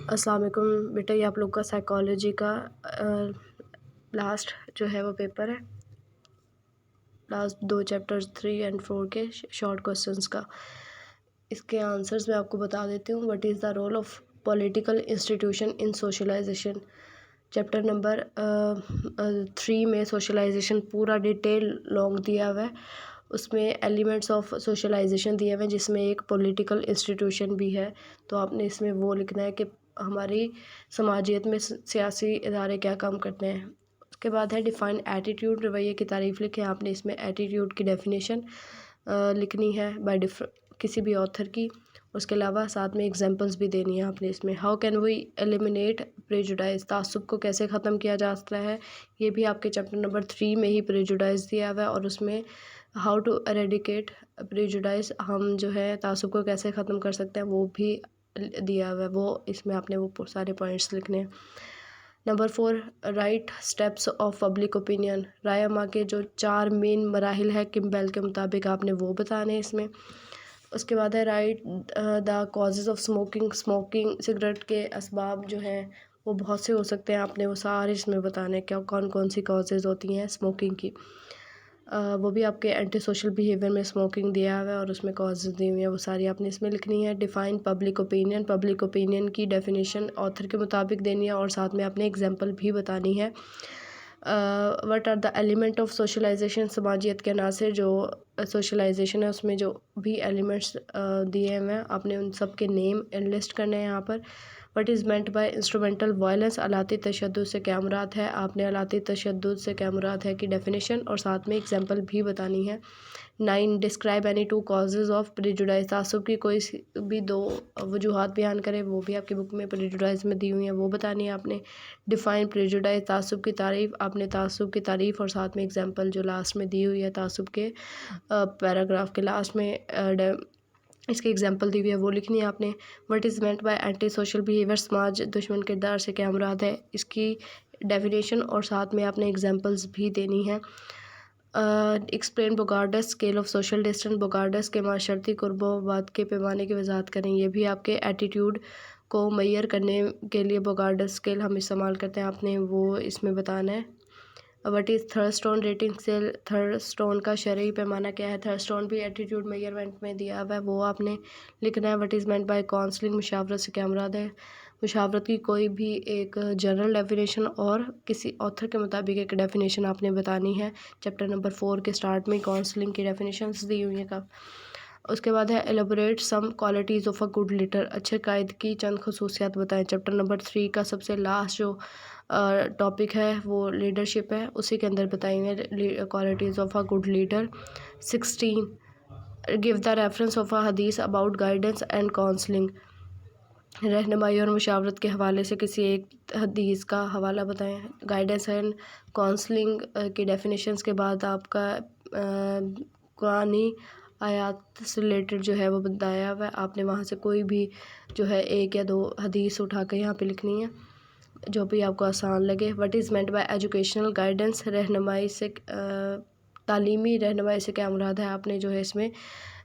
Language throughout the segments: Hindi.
अस्सलाम वालेकुम बेटा, ये आप लोग का साइकोलॉजी का लास्ट जो है वो पेपर है। लास्ट 2 चैप्टर्स 3 एंड 4 के शॉर्ट क्वेश्चंस का इसके आंसर्स मैं आपको बता देती हूँ। What is the role of political institution in socialisation. Chapter number 3 में सोशलाइजेशन पूरा डिटेल लॉन्ग दिया हुआ है। उसमें एलिमेंट्स ऑफ सोशलाइजेशन दिए हुए हैं, जिसमें एक पॉलिटिकल इंस्टीट्यूशन भी है। तो आपने इसमें वो लिखना है कि हमारी समाजियत में सियासी इदारे क्या काम करते हैं। उसके बाद है डिफ़ाइन एटीट्यूड, रवैये की तारीफ़ लिखें। आपने इसमें एटीट्यूड की डेफिनेशन लिखनी है बाय किसी भी ऑथर की। उसके अलावा साथ में एग्जांपल्स भी देनी है आपने इसमें। How can we eliminate prejudice, तासुब को कैसे ख़त्म किया जा सकता है, ये भी आपके चैप्टर नंबर 3 में ही प्रेजुडाइज दिया हुआ है। और उसमें हाउ टू एरेडिकेट प्रेजुडाइज, हम जो है तासुब को कैसे ख़त्म कर सकते हैं, वो भी दिया हुआ है। वो इसमें आपने वो सारे पॉइंट्स लिखने हैं। Number 4, write steps of public opinion, राय अमा के जो 4 मेन मराहिल है किम्बेल के मुताबिक, आपने वो बताने हैं इसमें। उसके बाद है right the causes of smoking, smoking cigarette के असबाब जो हैं वो बहुत से हो सकते हैं, आपने वो सारे इसमें बताने क्या कौन कौन सी कॉजेज़ होती हैं स्मोकिंग की। वो भी आपके एंटी सोशल बिहेवियर में स्मोकिंग दिया हुआ है और उसमें कॉजेज़ दी हुई हैं, वो सारी आपने इसमें लिखनी है। Define public opinion, public opinion की डेफिनेशन ऑथर के मुताबिक देनी है और साथ में आपने एग्जांपल भी बतानी है। What are the element of socialisation, समाजियत के अनासर जो सोशलाइजेशन है उसमें जो भी एलिमेंट्स दिए हुए हैं, आपने उन सब के नेम लिस्ट करने हैं यहाँ पर। What is meant by instrumental violence, अलाती तशद्दुद से क्या मुराद है, आपने अलाती तशद्दुद से क्या मुराद है की डेफिनेशन और साथ में एग्जांपल भी बतानी है। 9, describe any 2 causes of prejudice, तासुब की कोई भी 2 वजूहात बयान करें, वो भी आपकी बुक में प्रेजुडाइज में दी हुई हैं, वो बतानी है आपने। डिफ़ाइन प्रेजुडाइज, तासुब की तारीफ़, आपने तासुब की तारीफ़ और साथ में एग्जांपल जो लास्ट में दी हुई है तासुब के पैराग्राफ के लास्ट में इसकी एग्जांपल दी हुई है, वो लिखनी है आपने। What is meant bye anti social behaviour, समाज दुश्मन किरदार से क्या मुराद है, इसकी डेफिनेशन और साथ में आपने एग्जांपल्स भी देनी है। Explain Bogardus scale of social distance, Bogardus के माशरती कुर्बोबाद के पैमाने की वजाहत करें। ये भी आपके एटीट्यूड को मैयर करने के लिए बोगार्डस स्केल हम इस्तेमाल करते हैं, आपने वो इसमें बताना है। व्हाट इज़ थर्स्टोन रेटिंग स्केल, थर्स्टोन का शरई पैमाना क्या है, थर्स्टोन भी एटीट्यूड मेजरमेंट में दिया हुआ है, वो आपने लिखना है। What is meant by counselling, मुशावरत से क्या मुराद है, मुशावरत की कोई भी एक जनरल डेफिनेशन और किसी ऑथर के मुताबिक एक डेफिनेशन आपने बतानी है। चैप्टर नंबर 4 के स्टार्ट में काउंसलिंग की डेफिनेशंस दी हुई हैं का। उसके बाद है elaborate some qualities of a good leader, अच्छे कायद की चंद खसूसियात बताएं। चैप्टर नंबर 3 का सबसे लास्ट जो टॉपिक है वो लीडरशिप है, उसी के अंदर बताएंगे qualities of a good leader. 16, give the reference of a हदीस अबाउट गाइडेंस एंड काउंसलिंग, रहनुमाई और मुशावरत के हवाले से किसी एक हदीस का हवाला बताएं। गाइडेंस एंड काउंसलिंग की डेफिनेशंस के बाद आपका कुरानी आयात से रिलेटेड जो है वो बताया हुआ है, आपने वहाँ से कोई भी जो है 1 या 2 हदीस उठा कर यहाँ पे लिखनी है, जो भी आपको आसान लगे। What is meant bye educational guidance, रहनुमाई से तालीमी रहनुमाई से क्या मुराद है, आपने जो है इसमें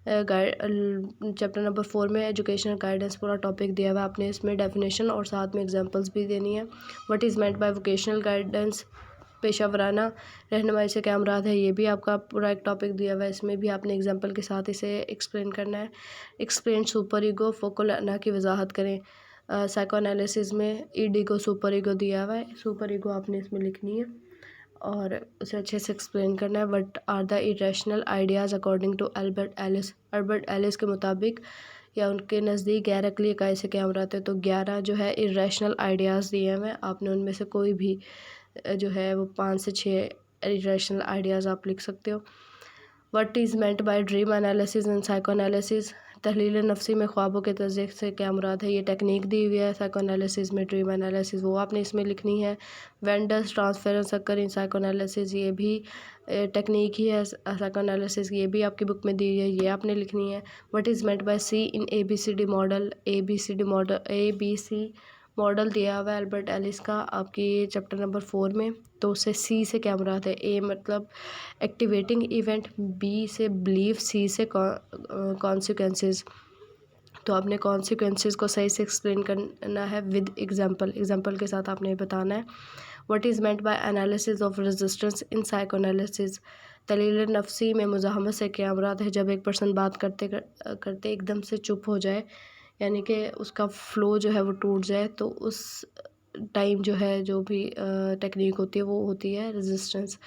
चैप्टर नंबर 4 में एजुकेशनल गाइडेंस पूरा टॉपिक दिया हुआ है, आपने इसमें डेफिनेशन और साथ में एग्जांपल्स भी देनी है। What is meant bye vocational guidance, पेशा वराना रहनुमाई से क्या मुराद है, ये भी आपका पूरा एक टॉपिक दिया हुआ है, इसमें भी आपने एग्जांपल के साथ इसे एक्सप्लेन करना है। एक्सप्लेन सुपर ईगो, फोकल अना की वजाहत करें। साइको एनालिसिस में ईड ईगो सुपर ईगो दिया हुआ है, सुपर ईगो आपने इसमें लिखनी है और उसे अच्छे से एक्सप्लेन करना है। What are the irrational ideas according to Albert Ellis, Albert Ellis के मुताबिक या उनके नज़दीक गैर अक्ली इकाई से क्या मुराद है, तो 11 जो है इरेशनल आइडियाज़ दिए हैं, आपने उनमें से कोई भी जो है वो 5 से 6 इरेशनल आइडियाज़ आप लिख सकते हो। What is meant by dream analysis and psycho analysis, तहलील नफ्सी में ख्वाबों के तज़्ज़िये से क्या मुराद है, ये टेक्निक दी हुई है साइको एनालिसिस में, ड्रीम एनालिसिस वो आपने इसमें लिखनी है। When does transference occur in psycho analysis, ये भी टेक्निक ही है साइको एनालिसिस, ये भी आपकी बुक में दी हुई है, ये आपने लिखनी है। What is meant by C in ABCD model, ABC model दिया हुआ है अल्बर्ट एलिस का आपकी चैप्टर नंबर 4 में, तो उससे सी से क्या मुराद है, ए मतलब एक्टिवेटिंग इवेंट, बी से बिलीफ, सी से कॉन्सिक्वेंसेस। तो आपने कॉन्सिक्वेंसेस को सही से एक्सप्लेन करना है विद एग्जांपल के साथ आपने बताना है। What is meant by analysis of resistance in psychoanalysis. तहलील नफ्सी में मुज़ाहमत से क्या मुराद है? जब एक पर्सन बात करते एकदम से चुप हो जाए, यानी कि उसका फ़्लो जो है वो टूट जाए, तो उस टाइम जो है जो भी टेक्निक होती है वो होती है रेजिस्टेंस।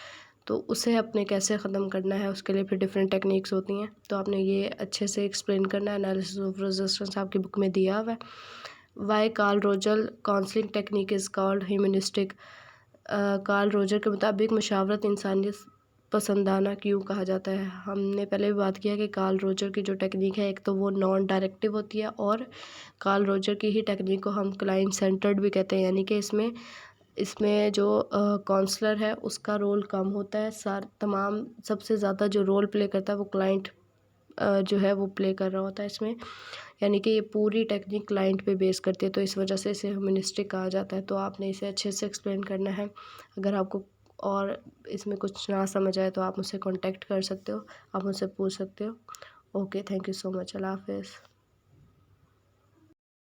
तो उसे आपने कैसे ख़त्म करना है, उसके लिए फिर डिफरेंट टेक्निक्स होती हैं, तो आपने ये अच्छे से एक्सप्लेन करना है। एनालिसिस ऑफ रेजिस्टेंस आपकी बुक में दिया हुआ है। Why Carl Roger counselling technique is called humanistic. Carl Roger के मुताबिक मुशावरत इंसानियत पसंदाना क्यों कहा जाता है? हमने पहले भी बात किया कि कार्ल रोजर की जो टेक्निक है, एक तो वो नॉन डायरेक्टिव होती है, और कार्ल रोजर की ही टेक्निक को हम क्लाइंट सेंटर्ड भी कहते हैं, यानी कि इसमें जो काउंसलर है उसका रोल कम होता है। सबसे ज़्यादा जो रोल प्ले करता है वो क्लाइंट जो है वो प्ले कर रहा होता है इसमें, यानी कि ये पूरी टेक्निक क्लाइंट पे बेस करती है, तो इस वजह से इसे ह्यूमनिस्टिक कहा जाता है। तो आपने इसे अच्छे से एक्सप्लेन करना है। अगर आपको और इसमें कुछ ना समझ आए तो आप मुझसे कांटेक्ट कर सकते हो, आप मुझसे पूछ सकते हो। Okay, thank you so much. Allah हाफ़िज़।